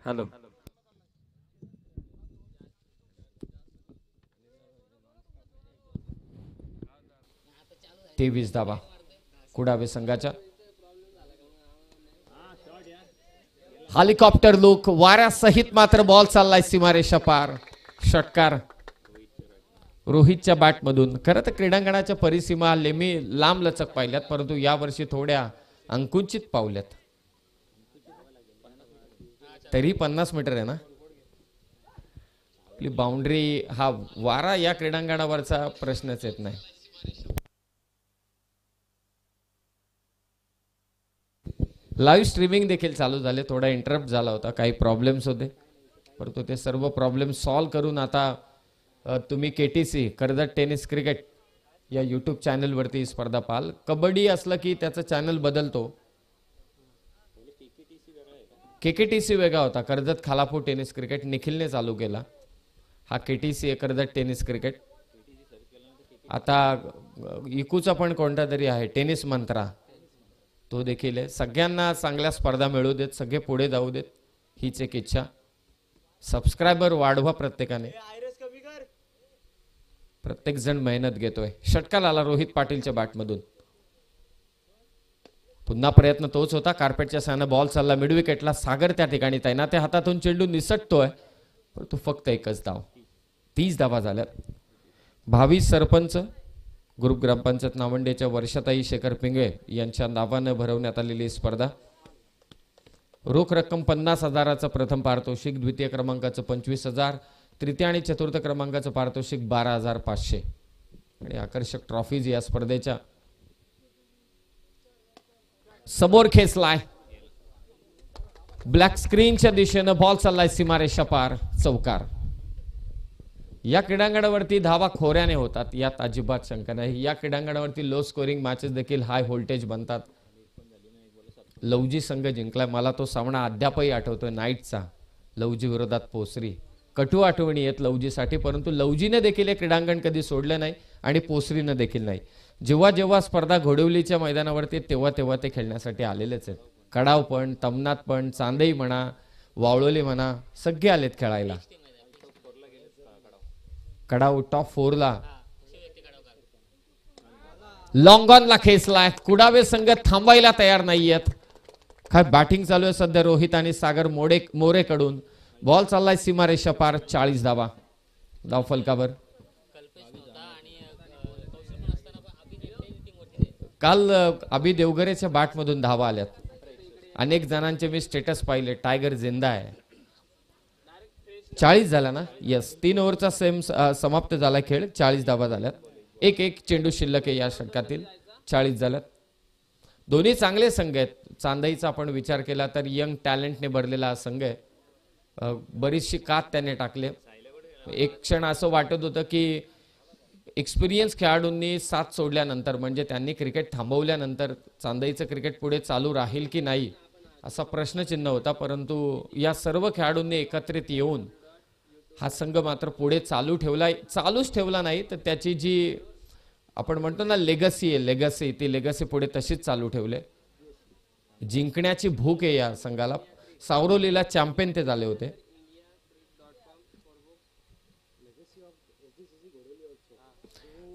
Hello. 23 धावा कुडावे संघाच्या. Helicopter look वाऱ्यासहित मात्र बॉल चाललाय सीमारेषा पार. षटकार रोहितच्या बॅट मधून. खरं तर क्रीडांगणाच्या परिसीमा लेमी लांब लचक पाहिल्यात, परंतु यावर्षी थोड्या अंकुचित पावल्यात. तरी 50 मीटर आहे ना आपली बाउंड्री. हा वारा या क्रीडांगणावरचा प्रश्नच येत नाही. लाईव्ह स्ट्रीमिंग देखील चालू झाले. थोडा इंटरप्ट झाला होता, काही प्रॉब्लेम्स होते, परंतु ते सर्व प्रॉब्लेम सॉल्व्ह करून आता तुम्ही KTC कर्जत टेनिस क्रिकेट या यूट्यूब चॅनलवरती स्पर्धा पाहाल. कबड्डी असलं की त्याचा चॅनल बदलतो. KKTC वेगळा होता, कर्जत खालापूर टेनिस क्रिकेट निखिलने चालू केला. हा KTC आहे, कर्जत टेनिस क्रिकेट. आता इकूचा पण कोणता तरी आहे, टेनिस मंत्रा, तो देखील आहे. सगळ्यांना चांगल्या स्पर्धा मिळू देत, सगळे पुढे जाऊ देत, हीच एक इच्छा. सबस्क्रायबर वाढवा प्रत्येकाने. प्रत्येक जण मेहनत घेतोय. षटकार आला रोहित पाटीलच्या बॅटमधून. पुन्हा प्रयत्न तोच होता. कार्पेटच्या साहाय्याने बॉल चालला मिड विकेटला. सागर त्या ठिकाणी तैनात. हातातून चेंडू निसटतोय, परंतु फक्त एकच धाव. 30 धावा झाल्या. भावी सरपंच ग्रुप ग्रामपंचायत नावंडेच्या वर्षाताई शेखर पिंगळे यांच्या नावाने भरवण्यात आलेली स्पर्धा. रोख रक्कम 50,000चं प्रथम पारितोषिक, द्वितीय क्रमांकाचं 25,000, तृतीय आणि चतुर्थ क्रमांकाचं पारितोषिक 12,500 आणि आकर्षक ट्रॉफीज या स्पर्धेच्या. समोर खेचलाय ब्लॅक स्क्रीनच्या दिशेनं. बॉल चाललाय सीमारेषा पार. चौकार. या क्रीडांगणावरती धावा खोऱ्याने होतात, यात अजिबात शंका नाही. या क्रीडांगणावरती लो स्कोरिंग मॅचेस देखील हाय व्होल्टेज बनतात. लवजी संघ जिंकलाय. मला तो सामना अद्यापही आठवतोय, नाईटचा, लवजी विरोधात पोसरी. कटू आठवणी येत लवजीसाठी, परंतु लवजीने देखील हे क्रीडांगण कधी सोडलं नाही आणि पोसरीनं देखील नाही. जेव्हा जेव्हा स्पर्धा घोडवलीच्या मैदानावरती तेव्हा तेव्हा ते खेळण्यासाठी आलेलेच आहेत. कडाव पण, तमनात पण, चांदई म्हणा, वावळोली म्हणा, सगळे आलेत खेळायला. कडाव टॉप 4 ला. लॉंग ऑनला खेचलाय. कुडावे संघ थांबायला तयार नाहीयेत. काय बॅटिंग चालू आहे सध्या रोहित आणि सागर मोरेकडून. बॉल चाललाय सीमारेषा पार. 40 धावा धाव फलकावर. काल अभि देवगरेच्या बॅटमधून धावा आल्यात. अनेक जणांचे मी स्टेटस पाहिले, टायगर जिंदा आहे. 40 झाला ना. यस, 3 ओव्हरचा समाप्त झाला खेळ. 40 धावा झाल्यात. एक चेंडू शिल्लक आहे या षटकातील. 40 झाल्यात. दोन्ही चांगले संघ आहेत. चांदईचा आपण विचार केला तर यंग टॅलेंटने भरलेला हा संघ आहे. बरीचशी कात त्याने टाकले. एक क्षण असं वाटत होतं की एक्सपिरियन्स खेळाडूंनी साथ सोडल्यानंतर, म्हणजे त्यांनी क्रिकेट थांबवल्यानंतर चांदईचं क्रिकेट पुढे चालू राहील की नाही असा प्रश्नचिन्ह होता. परंतु या सर्व खेळाडूंनी एकत्रित येऊन हा संघ मात्र पुढे चालूच ठेवला नाही, तर त्याची जी आपण म्हणतो ना लेगसी आहे, ती लेगसी पुढे तशीच चालू ठेवले. जिंकण्याची भूक आहे या संघाला. सावरोलीला चॅम्पियन ते झाले होते.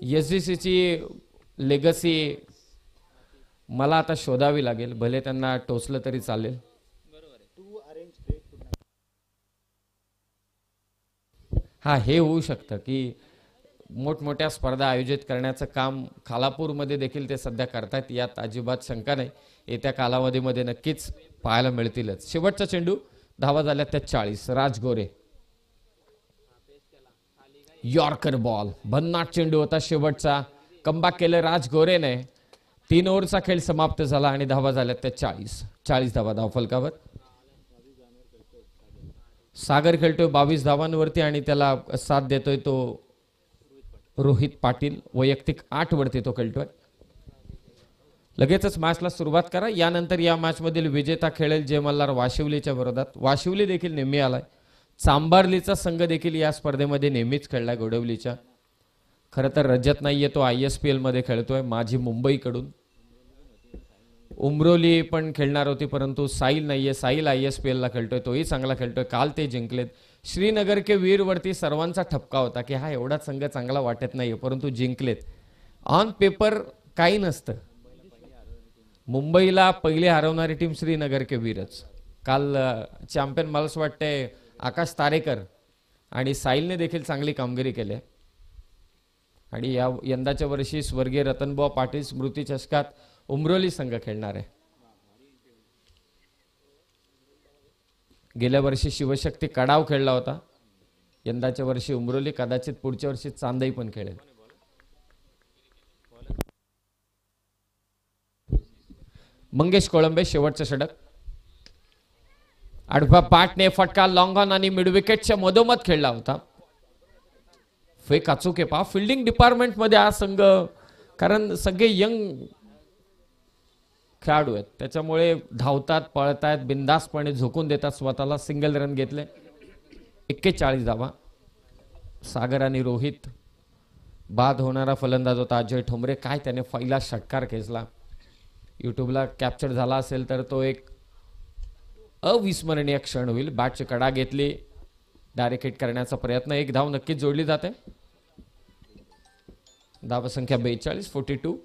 SGC ची लेगसी मला आता शोधावी लागेल. भले त्यांना टोचलं तरी चालेल. हा, हे होऊ शकतं की मोठमोठ्या स्पर्धा आयोजित करण्याचं काम खालापूरमध्ये देखील ते सध्या करतात, यात अजिबात शंका नाही. येत्या कालावधीमध्ये नक्कीच पाहायला मिळतीलच. शेवटचा चेंडू. धावा झाल्या त्या 40. राजगोरे. Yorker ball. भन्नाट चेंडू होता शेवटचा. कमबॅक केलं राजगोरेने. 3 ओव्हरचा खेळ समाप्त झाला आणि धावा झाल्या त्या 40. 40 धावा धाव फलकावर. सागर खेळतोय 22 धावांवरती आणि त्याला साथ देतोय तो रोहित पाटील. वैयक्तिक 8 वरती तो खेळतोय. लगेचच मॅचला सुरुवात करा. यानंतर या मॅच मधील विजेता खेळेल जय मल्हार वाशिवलीच्या विरोधात. वाशिवली देखील निम्मी आलाय. चांबार्लीचा संघ देखील या स्पर्धेमध्ये नेहमीच खेळलाय गोडवलीच्या. खरं तर रजत नाहीये, तो ISPL मध्ये खेळतोय माझी मुंबईकडून. उमरोली पण खेळणार होती परंतु साहिल नाहीये, साहिल ISPL ला खेळतोय, तोही चांगला खेळतोय. काल ते जिंकलेत. श्रीनगर के वीर वरती सर्वांचा ठपका होता की हा एवढा संघ चांगला वाटत नाहीये परंतु जिंकलेत. ऑन पेपर काही नसतं. मुंबईला पहिले हरवणारी टीम श्रीनगर के वीरच. काल चॅम्पियन मला असं वाटतंय आकाश तारेकर आणि साहिलने देखील चांगली कामगिरी केली. आणि या यंदाच्या वर्षी स्वर्गीय रतनबुवा पाटील स्मृती चषकात उमरोली संघ खेळणार आहे. गेल्या वर्षी शिवशक्ती कडाव खेळला होता. यंदाच्या वर्षी उमरोली, कदाचित पुढच्या वर्षी चांदई पण खेळेल. मंगेश कोळंबे शेवटचं षटक. आडव्या पाटने फटका लॉंग ऑन आणि मिड विकेटच्या मधोमध खेळला होता. फेक अचूक आहे पहा. फिल्डिंग डिपार्टमेंट मध्ये हा संघ, कारण सगळे यंग खेळाडू आहेत त्याच्यामुळे धावतात, पळतात, बिंदासपणे झोकून देतात स्वतःला. सिंगल रन घेतले. 41 धावा. सागर आणि रोहित. बाद होणारा फलंदाज होता अजय ठोंबरे. काय त्याने पहिला षटकार खेचला. यूट्यूबला कॅप्चर झाला असेल तर तो एक अविस्मरणीय क्षण होईल. बॅटची कडा घेतली, डायरेक्ट हिट करण्याचा प्रयत्न. एक धाव नक्कीच जोडली जाते. धावसंख्या 42, 42.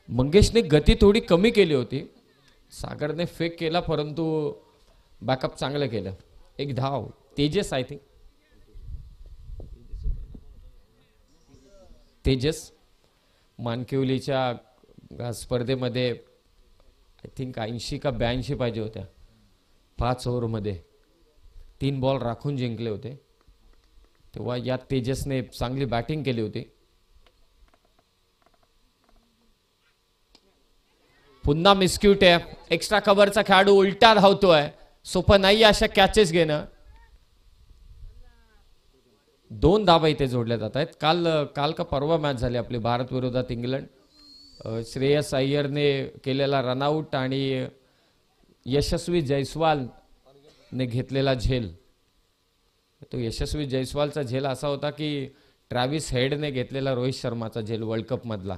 मंगेशने गती थोडी कमी केली होती. सागरने फेक केला परंतु बॅकअप चांगलं केलं. एक धाव. तेजस, आय थिंक तेजस मानकिवलीच्या स्पर्धेमध्ये आय थिंक 80 का 82 पाहिजे होत्या. 5 ओव्हरमध्ये 3 बॉल राखून जिंकले होते. तेव्हा या तेजसने चांगली बॅटिंग केली होती. पुन्हा मिसक्यूट आहे. एक्स्ट्रा कव्हरचा खेळाडू उलटा धावतोय. सोपं नाही अशा कॅचेस घेणं. 2 धावा इथे जोडल्या जात आहेत. काल का परवा मॅच झाली आपली भारत विरोधात इंग्लंड. श्रेयस अय्यरने केलेला रनआउट आणि यशस्वी जयस्वालने घेतलेला झेल. तो यशस्वी जयस्वालचा झेल असा होता की ट्रॅव्हिस हेडने घेतलेला रोहित शर्माचा झेल वर्ल्ड कप मधला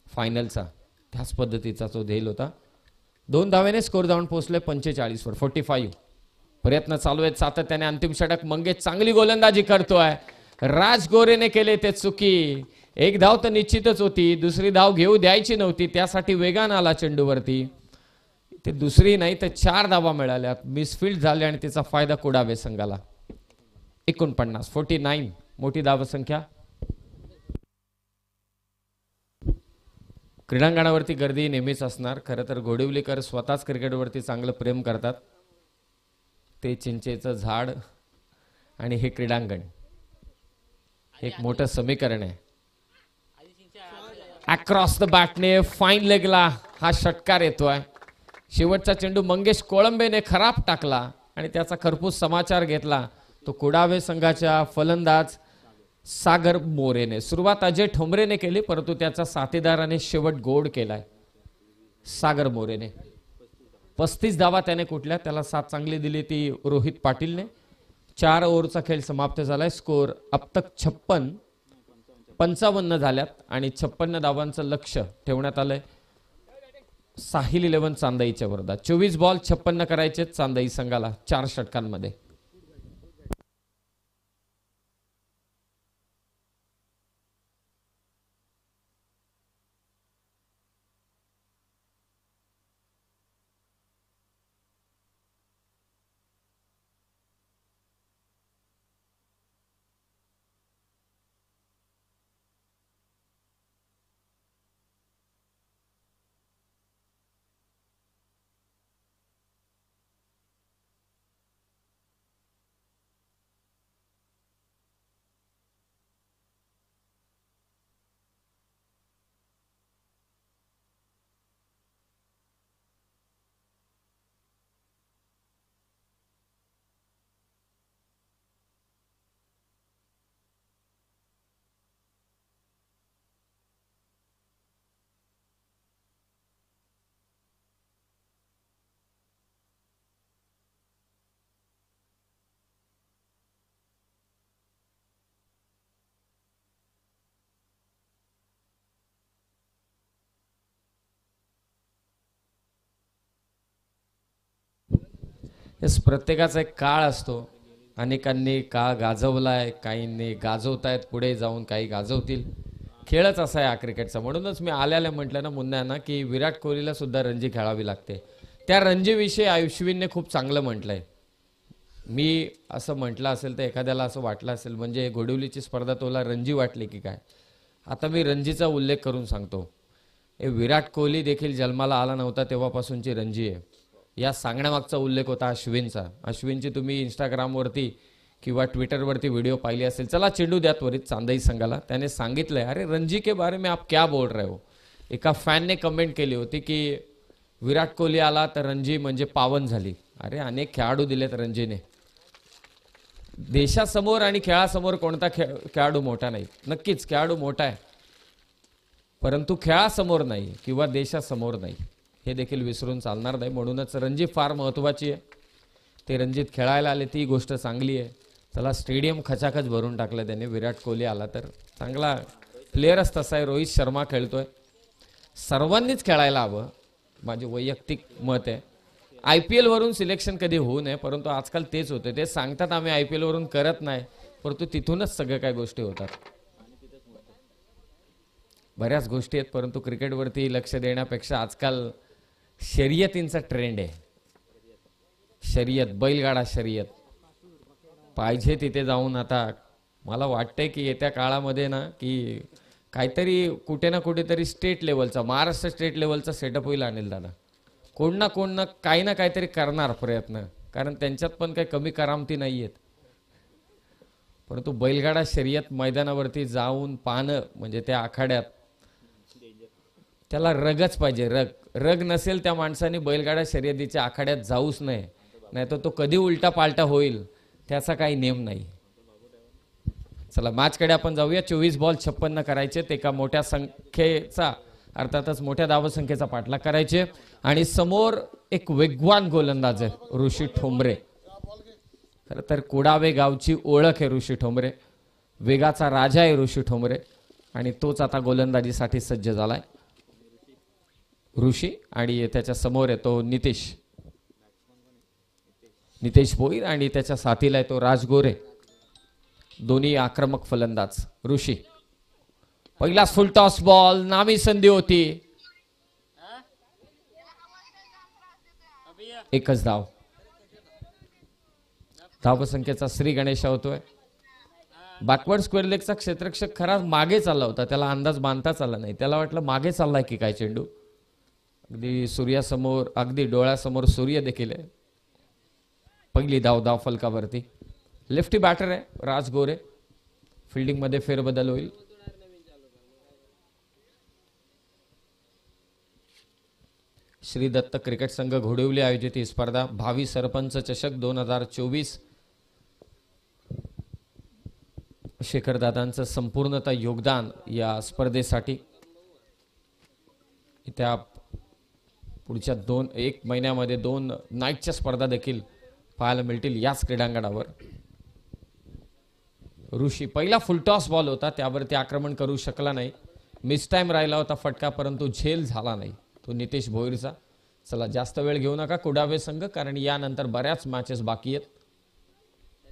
फायनलचा, त्याच पद्धतीचा तो झेल होता. 2 धावेने स्कोर जाऊन पोहोचले 45 वर. 45. प्रयत्न चालू आहेत सातत्याने. अंतिम षटक. मंगेश चांगली गोलंदाजी करतोय. राज गोरेने केले ते चुकी. एक धाव तर निश्चितच होती, दुसरी धाव घेऊ द्यायची नव्हती, त्यासाठी वेगान आला चेंडूवरती. ते दुसरी नाही तर 4 धावा मिळाल्या. मिसफिल्ड झाले आणि त्याचा फायदा कुडावे संघाला. 49, 49 मोठी धावसंख्या. क्रीडांगणावरती गर्दी नेहमीच असणार. खरं तर गोडिवलीकर स्वतःच क्रिकेटवरती चांगलं प्रेम करतात. ते चिंचेचं झाड आणि हे क्रीडांगण एक मोठं समीकरण आहे. अक्रॉस द बॅटने फाईन लेगला हा षटकार येतोय. शेवटचा चेंडू मंगेश कोळंबेने खराब टाकला आणि त्याचा खरपूस समाचार घेतला तो कुडावे संघाच्या फलंदाज सागर मोरेने. सुरुवात अजय ठोंबरेने केली परंतु त्याचा साथीदाराने शेवट गोड केलाय. सागर मोरेने 35 धावा त्याने कुठल्या. त्याला साथ चांगली दिली ती रोहित पाटीलने. 4 ओव्हरचा खेळ समाप्त झालाय. स्कोर अब तक 55 झाल्यात आणि 56 धावांचं लक्ष ठेवण्यात आलंय साहिल 11 चांदईच्या विरोधात. 24 बॉल 56 करायचे चांदई संघाला 4 षटकांमध्ये. हेच प्रत्येकाचा एक काळ असतो. अनेकांनी काळ गाजवलाय, काहींनी गाजवतायत, पुढे जाऊन काही गाजवतील. खेळच असा आहे हा क्रिकेटचा. म्हणूनच मी आल्याला म्हटलं ना मुन्ना की विराट कोहलीला सुद्धा रणजी खेळावी लागते. त्या रणजीविषयी आयुष्यवीनने खूप चांगलं म्हटलंय. मी असं म्हटलं असेल तर एखाद्याला असं वाटलं असेल म्हणजे घोडवलीची स्पर्धा तोला रणजी वाटली की काय. आता मी रणजीचा उल्लेख करून सांगतो. हे विराट कोहली देखील जन्माला आला नव्हता तेव्हापासूनची रणजी आहे. या सांगण्यामागचा उल्लेख होता अश्विनचा. अश्विनची तुम्ही इंस्टाग्रामवरती किंवा ट्विटरवरती व्हिडिओ पाहिली असेल. चला चेंडू द्या त्वरित चांदई संघाला. त्याने सांगितलंय अरे रणजी के बारे में आप क्या बोल रहे हो. एका फॅनने कमेंट केली होती की विराट कोहली आला तर रणजी म्हणजे पावन झाली. अरे अनेक खेळाडू दिलेत रणजीने. देशासमोर आणि खेळासमोर कोणता खेळाडू मोठा नाही. नक्कीच खेळाडू मोठा आहे परंतु खेळासमोर नाही किंवा देशासमोर नाही हे देखील विसरून चालणार नाही. म्हणूनच रणजी फार महत्त्वाची आहे. ते रणजीत खेळायला आले ती गोष्ट चांगली आहे. चला स्टेडियम खचाखच भरून टाकलं त्याने. विराट कोहली आला तर चांगला प्लेयरच तसा आहे. रोहित शर्मा खेळतोय. सर्वांनीच खेळायला हवं माझे वैयक्तिक मत आहे. IPL वरून सिलेक्शन कधी होऊ नये परंतु आजकाल तेच होते. ते सांगतात आम्ही IPL वरून करत नाही परंतु तिथूनच सगळ्या काही गोष्टी होतात. बऱ्याच गोष्टी आहेत परंतु क्रिकेटवरती लक्ष देण्यापेक्षा आजकाल शर्यतींचा ट्रेंड आहे. शर्यत बैलगाडा शर्यत पाहिजे तिथे जाऊन. आता मला वाटतंय की येत्या काळामध्ये ना की काहीतरी कुठे ना कुठेतरी स्टेट लेवलचा महाराष्ट्र स्टेट लेवलचा सेटअप होईल अनिल दादा. कोण ना काही ना काहीतरी करणार प्रयत्न. कारण त्यांच्यात पण काही कमी करामती नाही आहेत. परंतु बैलगाडा शर्यत मैदानावरती जाऊन पाहणं म्हणजे त्या आखाड्यात त्याला रगच पाहिजे. रग नसेल त्या माणसाने बैलगाडा शर्यतीच्या आखाड्यात जाऊच नये. नाहीतर तो कधी उलटा पालटा होईल त्याचा काही नेम नाही. चला मॅचकडे आपण जाऊया. 24 बॉल 56 करायचे. एका मोठ्या संख्येचा अर्थातच मोठ्या धावसंख्येचा पाठलाग करायचे. आणि समोर एक वेगवान गोलंदाज आहे ऋषी ठोंबरे. खरं तर कुडावे गावची ओळख आहे ऋषी ठोंबरे. वेगाचा राजा आहे ऋषी ठोंबरे आणि तोच आता गोलंदाजीसाठी सज्ज झालाय. ऋषी आणि त्याच्या समोर आहे तो नितेश भोईर आणि त्याच्या साथीला आहे तो राजगोरे. दोन्ही आक्रमक फलंदाज. ऋषी पहिला फुल टॉस बॉल नामी संधी होती. एकच धाव. धावसंख्येचा श्री गणेश होतोय. बॅकवर्ड स्क्वेअर लेगचा क्षेत्ररक्षक खरा मागे चालला होता. त्याला अंदाज बांधताच आला नाही. त्याला वाटलं मागे चाललाय की काय चेंडू. अगदी सूर्यासमोर अगदी डोळ्यासमोर सूर्य देखील आहे. पहिली धाव फलकावरती. लेफ्टी बॅटर आहे राज गोरे. फिल्डिंग मध्ये फेरबदल होईल. श्री दत्त क्रिकेट संघ घोडवली आयोजित ही स्पर्धा भावी सरपंच चषक 2024. शेखर दादांचं संपूर्णतः योगदान या स्पर्धेसाठी. त्या पुढच्या 1 महिन्यामध्ये 2 नाईटच्या स्पर्धा देखील पाहायला मिळतील याच क्रीडांगणावर. ऋषी पहिला फुलटॉस बॉल होता त्यावरती आक्रमण करू शकला नाही. मिस टाइम राहिला होता फटका परंतु झेल झाला नाही तो नितेश भोईरचा. चला जास्त वेळ घेऊ नका कुडावे संघ कारण यानंतर बऱ्याच मॅचेस बाकी आहेत.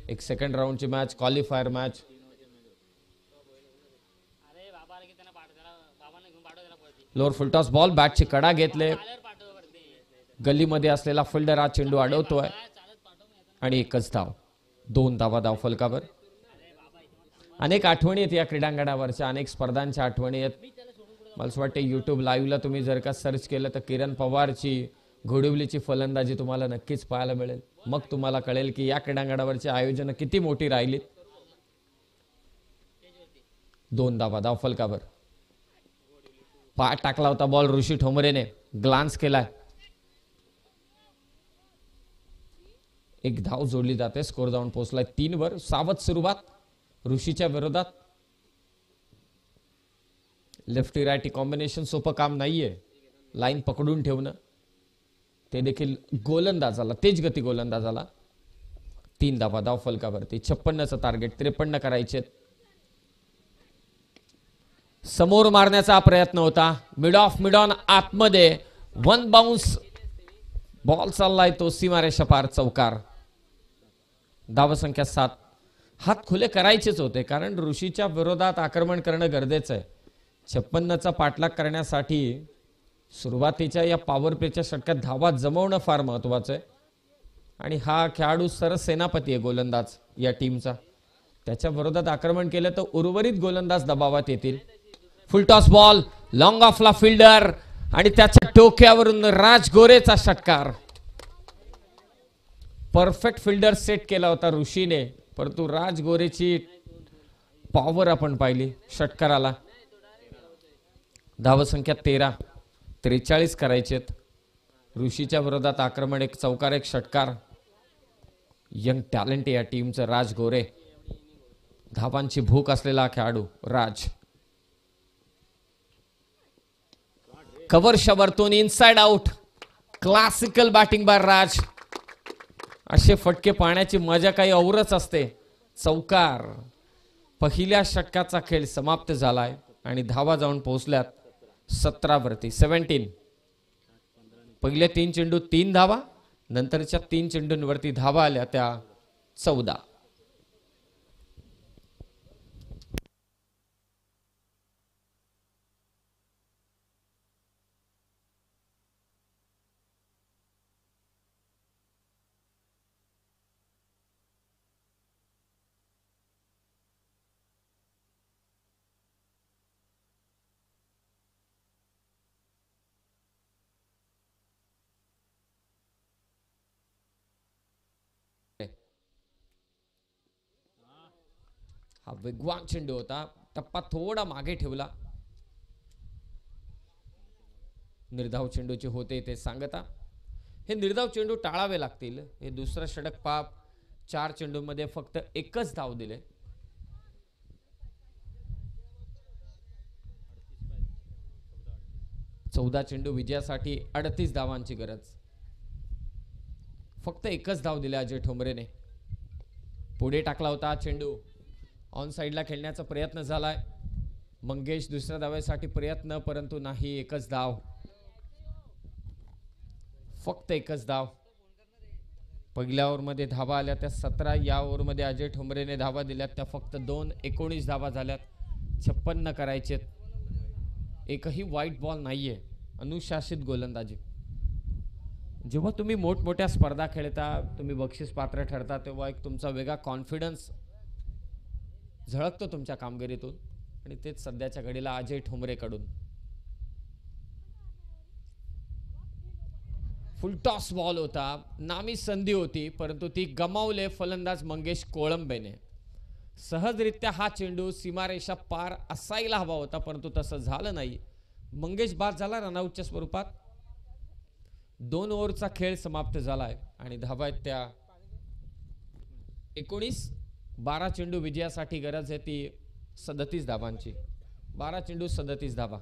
एक सेकंड राऊंडची match qualifier match. Lower full toss ball बॅटची कडा घेतले. गल्लीमध्ये असलेला फिल्डर हा चेंडू अडवतोय आणि एकच धाव. 2 धाव फलकावर. अनेक आठवणी आहेत या क्रीडांगणावरच्या. अनेक स्पर्धांच्या आठवणी आहेत. मला असं वाटतं YouTube लाईव्हला तुम्ही जर का सर्च केलं तर किरण पवारची घोडवलीची फलंदाजी तुम्हाला नक्कीच पाहायला मिळेल. मग तुम्हाला कळेल की या क्रीडांगणावरची आयोजन किती मोठी राहिली. 2 धाव फलकावर. पाय टाकला होता बॉल ऋषी ठोंबरेने. ग्लान्स केलाय. 1 धाव जोडली जाते. स्कोर जाऊन पोहोचलाय 3 वर. सावध सुरुवात ऋषीच्या विरोधात. लेफ्टी राईटी कॉम्बिनेशन सोपं काम नाहीये. लाईन पकडून ठेवणं ते देखील गोलंदाजाला तेज गती गोलंदाजाला. 3 धाव फलकावरती. 56चं टार्गेट 53 करायचे. समोर मारण्याचा प्रयत्न होता. मिड ऑन आतमध्ये 1 बाउन्स बॉल चाललाय तो सीमारेषा पार, चौकार. धावसंख्या 7. हात खुले करायचेच होते कारण ऋषीच्या विरोधात आक्रमण करणं गरजेचं आहे. 56चा पाठलाग करण्यासाठी सुरुवातीच्या या पॉवर प्लेच्या षटकात धावा जमवणं फार महत्वाचं आहे. आणि हा खेळाडू सरसेनापती आहे गोलंदाज या टीमचा. त्याच्या विरोधात आक्रमण केलं तर उर्वरित गोलंदाज दबावात येतील. फुलटॉस बॉल, लॉंग ऑफला फिल्डर आणि त्याच्या डोक्यावरून राज गोरेचा षटकार. परफेक्ट फिल्डर सेट केला होता ऋषीने, परंतु राज गोरेची पॉवर आपण पाहिली षटकाराला. धावसंख्या 13. 43 करायचेत. ऋषीच्या विरोधात आक्रमण, एक चौकार एक षटकार. यंग टॅलेंट या टीमचं राज गोरे. धावांची भूक असलेला खेळाडू राज. कव्हरच्या वरतून inside out. Classical batting by Raj. असे फटके पाहण्याची मजा काही औरच असते. चौकार. पहिल्या षटकाचा खेळ समाप्त झालाय आणि धावा जाऊन पोहोचल्यात 17 वरती. 17. पहिले 3 चेंडू 3 धावा, नंतरच्या 3 चेंडूंवरती धावा आल्या त्या 14. हा वेगवान चेंडू होता. टप्पा थोडा मागे ठेवला. निर्धाव चेंडूचे होते ते सांगता. हे निर्धाव चेंडू टाळावे लागतील. हे दुसरं षटक पाप. 4 चेंडूमध्ये फक्त एकच धाव दिले. चौदा चेंडू विजयासाठी 38 धावांची गरज. फक्त एकच धाव दिली अजय ठोंबरेने. पुढे टाकला होता चेंडू. ऑन साइडला खेळण्याचा प्रयत्न झालाय. मंगेश दुसऱ्या धावेसाठी प्रयत्न, परंतु नाही. एकच धाव. फक्त एकच धाव. पहिल्या ओव्हरमध्ये धावा आल्या त्या 17. या ओव्हरमध्ये अजय ठोंबरेने धावा दिल्यात त्या फक्त 2. 19 धावा झाल्यात. 56 करायचेत. एकही वाईट बॉल नाहीये. अनुशासित गोलंदाजी. जेव्हा तुम्ही मोठमोठ्या स्पर्धा खेळता, तुम्ही बक्षीस पात्र ठरता, तेव्हा एक तुमचा वेगळा कॉन्फिडन्स झळकतो तुमच्या कामगिरीतून. आणि तेच सध्याच्या घडीला अजय ठोंबरेकडून. फुलटॉस बॉल होता. नामी संधी होती, परंतु ती गमावले फलंदाज मंगेश कोळंबेने. सहजरित्या हा चेंडू सीमारेषा पार असायला हवा होता, परंतु तसं झालं नाही. मंगेश बाद झाला रनआउटच्या स्वरूपात. 2 ओव्हरचा खेळ समाप्त झालाय आणि धावा आहेत त्या 19. 12 चेंडू विजयासाठी गरज आहे ती 37 धावांची. 12 चेंडू 37 धावा.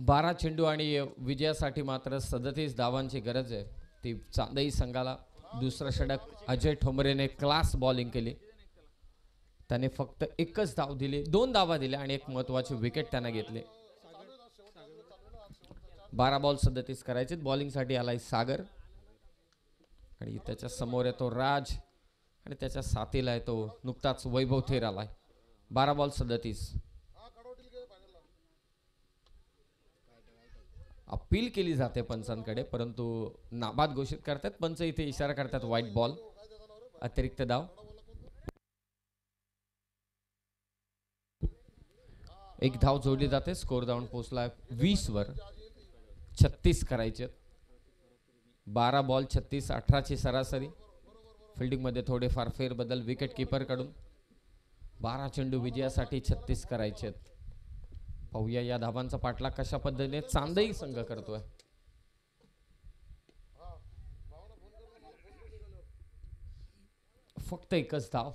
12 चेंडू आणि विजयासाठी मात्र 37 धावांची गरज आहे ती चांदई संघाला. दुसरं षटक अजय ठोंबरेने क्लास बॉलिंग केली. त्याने फक्त एकच धाव दिली, 2 धावा दिल्या आणि एक महत्वाची विकेट त्याने घेतली. 12 बॉल 37 करायचे. बॉलिंगसाठी आलाय सागर आणि त्याच्या समोर येतो राज आणि त्याच्या साथीला येतो नुकताच वैभव थेर आलाय. 12 बॉल 37. अपील केली जाते पंचांकडे परंतु नाबाद घोषित करतात पंच. इथे इशारा करतात व्हाईट बॉल, अतिरिक्त धाव. एक धाव जोडली जाते. स्कोर धावून पोहोचला 20 वर. 36 करायचे. 12 बॉल 36, 18ची सरासरी. फिल्डिंग मध्ये थोडेफार फेरबदल विकेट किपर कडून. 12 चेंडू विजयासाठी 36 करायचे. पाहूया या धावांचा पाठलाग कशा पद्धतीने चांदई संघ करतोय. फक्त एकच धाव.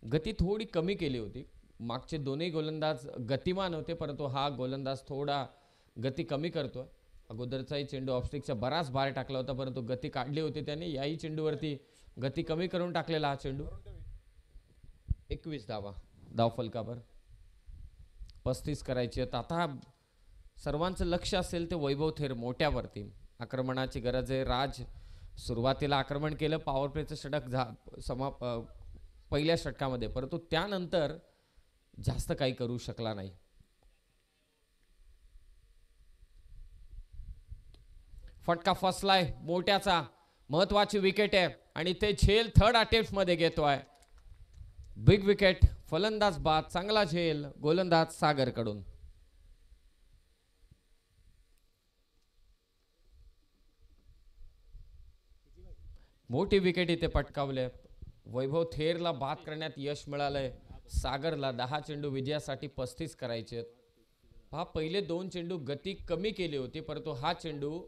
गती थोडी कमी केली होती. मागचे दोन्ही गोलंदाज गतिमान होते परंतु हा गोलंदाज थोडा गती कमी करतोय. अगोदरचाही चेंडू ऑफस्टिकच्या बराच बाहेर टाकला होता परंतु गती काढली होती त्याने. याही चेंडूवरती गती कमी करून टाकलेला हा चेंडू. 21 धावा धावफलकावर. 35 करायची आहेत. आता सर्वांचं लक्ष असेल ते वैभव थेर मोठ्यावरती. आक्रमणाची गरज आहे. राज सुरुवातीला आक्रमण केलं. पॉवर प्लेचं षटक पहिल्या षटकामध्ये परंतु त्यानंतर जास्त काही करू शकला नाही. फटका फसलाय मोठ्याचा. महत्वाची विकेट आहे आणि ते झेल थर्ड अटेम्प्ट मध्ये घेतोय. Big wicket. फलंदाज बाद. चांगला झेल गोलंदाज सागर कडून. मोठी विकेट इथे पटकावले. वैभव थेरला बाद करण्यात यश मिळालंय. सागरला 10 चेंडू विजयासाठी 35 करायचे. हा पहिले 2 चेंडू गती कमी केली होती परंतु हा चेंडू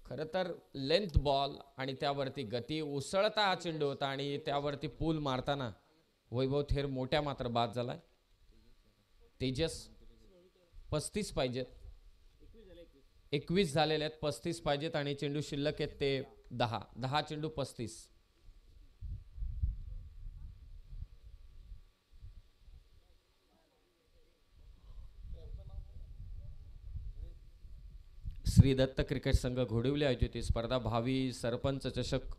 खरं तर लेंथ बॉल आणि त्यावरती गती उसळता हा चेंडू होता आणि त्यावरती पूल मारताना वैभव थेर मोठ्या मात्र बाद झालाय. तेजस 35 पाहिजेत. 21 झालेले आहेत. 35 पाहिजेत आणि चेंडू शिल्लक आहेत ते 10 चेंडू 35. श्री दत्त क्रिकेट संघ घोडवली आयोजित स्पर्धा भावी सरपंच चषक.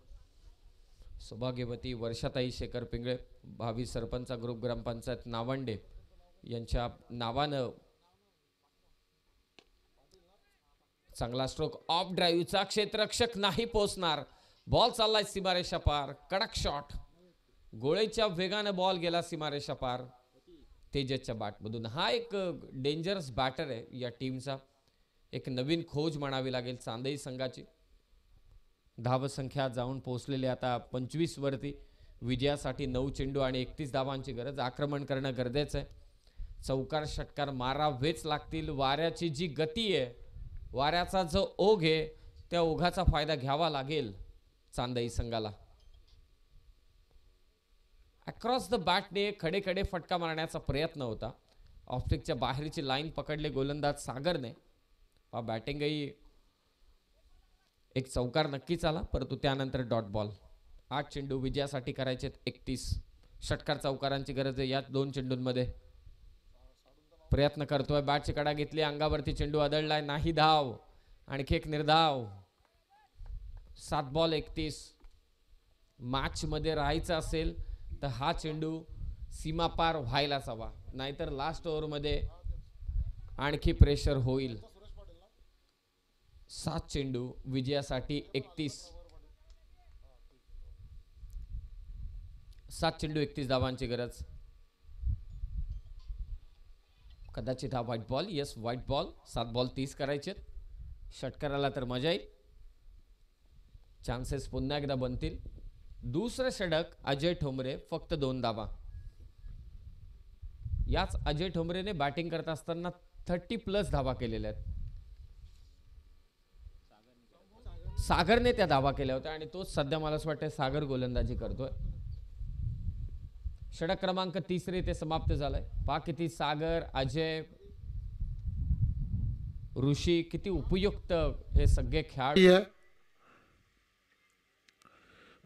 सौभाग्यवती वर्षाताई शेखर पिंगळे भावी सरपंच ग्रुप ग्रामपंचायत नावंडे यांच्या नावानं चांगला स्ट्रोक. ऑफ ड्राईव्हचा क्षेत्ररक्षक नाही पोहोचणार. बॉल चाललाय सीमारेषा पार. कडक शॉट. गोळीच्या वेगानं बॉल गेला सीमारेषा पार. तेजसच्या बॅटमधून. हा एक डेंजरस बॅटर आहे या टीमचा. एक नवीन खोज म्हणावी लागेल चांदई संघाची. धावसंख्या जाऊन पोहोचलेली आता 25 वरती. विजयासाठी 9 चेंडू आणि 31 धावांची गरज. आक्रमण करणं गरजेचं आहे. चौकार षटकार मारावेच लागतील. वाऱ्याची जी गती आहे, वाऱ्याचा जो ओघ आहे, त्या ओघाचा फायदा घ्यावा लागेल चांदई संघाला. अक्रॉस द बॅटने खडे खडे फटका मारण्याचा प्रयत्न होता. ऑफस्टिकच्या बाहेरची लाईन पकडले गोलंदाज सागरने. बॅटिंगही एक चौकार नक्कीच आला परंतु त्यानंतर डॉट बॉल. 8 चेंडू विजयासाठी करायचे 31. षटकार चौकारांची गरज आहे या 2 चेंडूंमध्ये. प्रयत्न करतोय. बॅटची कडा घेतली. अंगावरती चेंडू आदळलाय. नाही धाव. आणखी एक निर्धाव. 7 बॉल 31. मॅच मध्ये राहायचं असेल तर हा चेंडू सीमा पार व्हायलाच हवा नाहीतर लास्ट ओव्हर मध्ये आणखी प्रेशर होईल. 7 चेंडू विजयासाठी 31. 7 चेंडू 31 धावांची गरज. कदाचित हा white ball. Yes white ball. 7 ball 30 करायचे. षटकाराला तर मजा येईल. चान्सेस पुन्हा एकदा बनतील. दुसरं षटक अजय ठोंबरे. फक्त 2 धावा. याच अजय ठोंबरेने बॅटिंग करत असताना 30+ धावा केलेल्या आहेत. सागरने त्या धावा केल्या होत्या आणि तोच सध्या मला असं वाटतं सागर गोलंदाजी करतोय. षटक क्रमांक 3 ते समाप्त झालाय. पहा किती सागर, अजय ऋषी किती उपयुक्त हे सगळे खेळाडू आहे.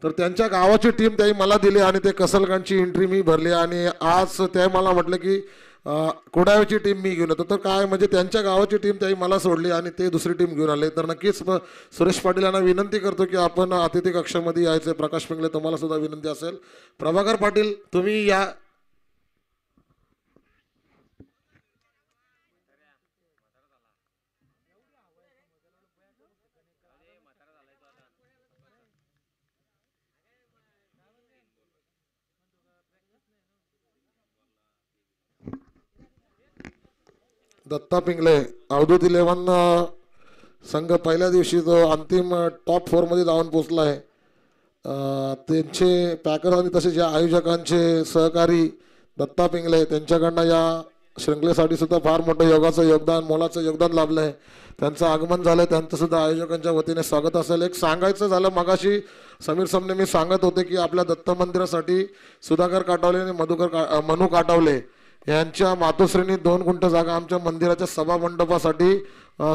तर त्यांच्या गावाची टीम त्याही मला दिली आणि ते कसलगांची एंट्री मी भरली आणि आज ते मला म्हटलं की कुडाळची टीम मी घेऊन येतो. तर काय म्हणजे त्यांच्या गावाची टीम त्याही मला सोडली आणि ते दुसरी टीम घेऊन आले. तर नक्कीच सुरेश पाटील यांना विनंती करतो की आपण अतिथी कक्षामध्ये यायचे. प्रकाश पिंगळे तुम्हाला सुद्धा विनंती असेल. प्रभाकर पाटील तुम्ही या. दत्ता पिंगळे अवधूत 11 संघ पहिल्या दिवशी जो अंतिम टॉप 4 मध्ये जाऊन पोहोचला आहे. त्यांचे पॅकर आणि तसेच या आयोजकांचे सहकारी दत्ता पिंगळे त्यांच्याकडनं या शृंखलेसाठी सुद्धा फार मोठं मोलाचं योगदान लाभलं आहे. त्यांचं आगमन झालं. त्यांचं सुद्धा आयोजकांच्या वतीने स्वागत असेल. एक सांगायचं झालं मगाशी समीर समने मी सांगत होते की आपल्या दत्त मंदिरासाठी सुधाकर काटावले आणि मनू काटावले यांच्या मातोश्रींनी 2 गुंठ जागा आमच्या मंदिराच्या सभा मंडपासाठी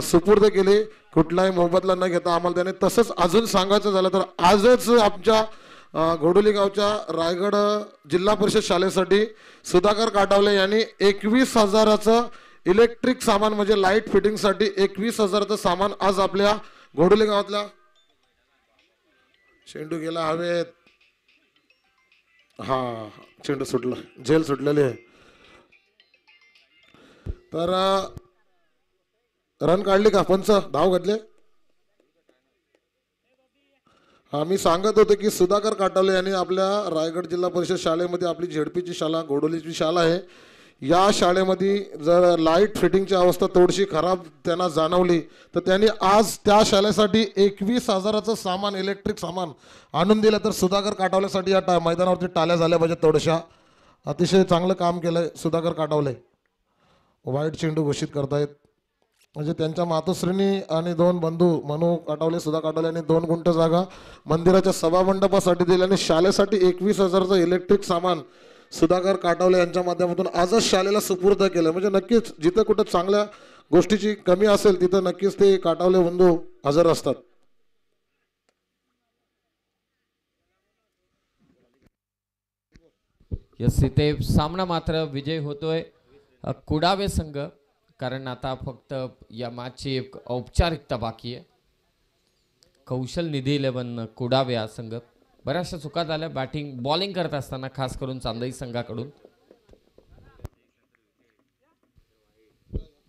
सुपूर्द केली. कुठलाही मोबदला न घेता आम्हाला त्याने. तसंच अजून सांगायचं झालं तर आजच आमच्या घोडोली गावच्या रायगड जिल्हा परिषद शाळेसाठी सुधाकर काटावले यांनी 21,000चं इलेक्ट्रिक सामान म्हणजे लाईट फिटिंगसाठी 21,000चं सामान आज आपल्या घोडोली गावातल्या चेंडू गेला हवेत. हा चेंडू सुटला. झेल सुटलेली आहे. तर रन काढली का पंच धाव घातले. आम्ही सांगत होतो की सुधाकर काटावले यांनी आपल्या रायगड जिल्हा परिषद शाळेमध्ये आपली झेडपीची शाळा घोडोलीची शाळा आहे. या शाळेमध्ये जर लाईट फिटिंगची अवस्था थोडीशी खराब त्यांना जाणवली तर त्यांनी आज त्या शाळेसाठी 21,000चं सामान इलेक्ट्रिक सामान आणून दिलं. तर सुधाकर काटावलेसाठी या मैदानावरती टाळ्या झाल्या पाहिजेत. थोड्याशा अतिशय चांगलं काम केलं सुधाकर काटावले. वाईट चेंडू घोषित करतायत. म्हणजे त्यांच्या मातोश्रीनी आणि 2 बंधू मनू काटावले सुधा काटावले यांनी 2 गुंठ जागा मंदिराच्या सभा मंडपासाठी दिली आणि शाळेसाठी 21,000चं इलेक्ट्रिक सामान सुधाकर काटावले यांच्या माध्यमातून आजच शाळेला सुपूर्द केलं. म्हणजे नक्कीच जिथं कुठं चांगल्या गोष्टीची कमी असेल तिथं नक्कीच ते काटावले बंधू हजर असतात. यस इथे सामना मात्र विजय होतोय कुडावे संघ. कारण आता फक्त या मॅचची एक औपचारिकता बाकी आहे. कौशल निधी 11 कुडावे हा संघ. बऱ्याचशा चुका झाल्या बॉलिंग करत असताना खास करून चांदई संघाकडून.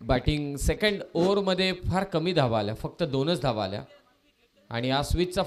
बॅटिंग सेकंड ओव्हरमध्ये फार कमी धावा आल्या. फक्त 2च धावा आल्या आणि या स्विचचा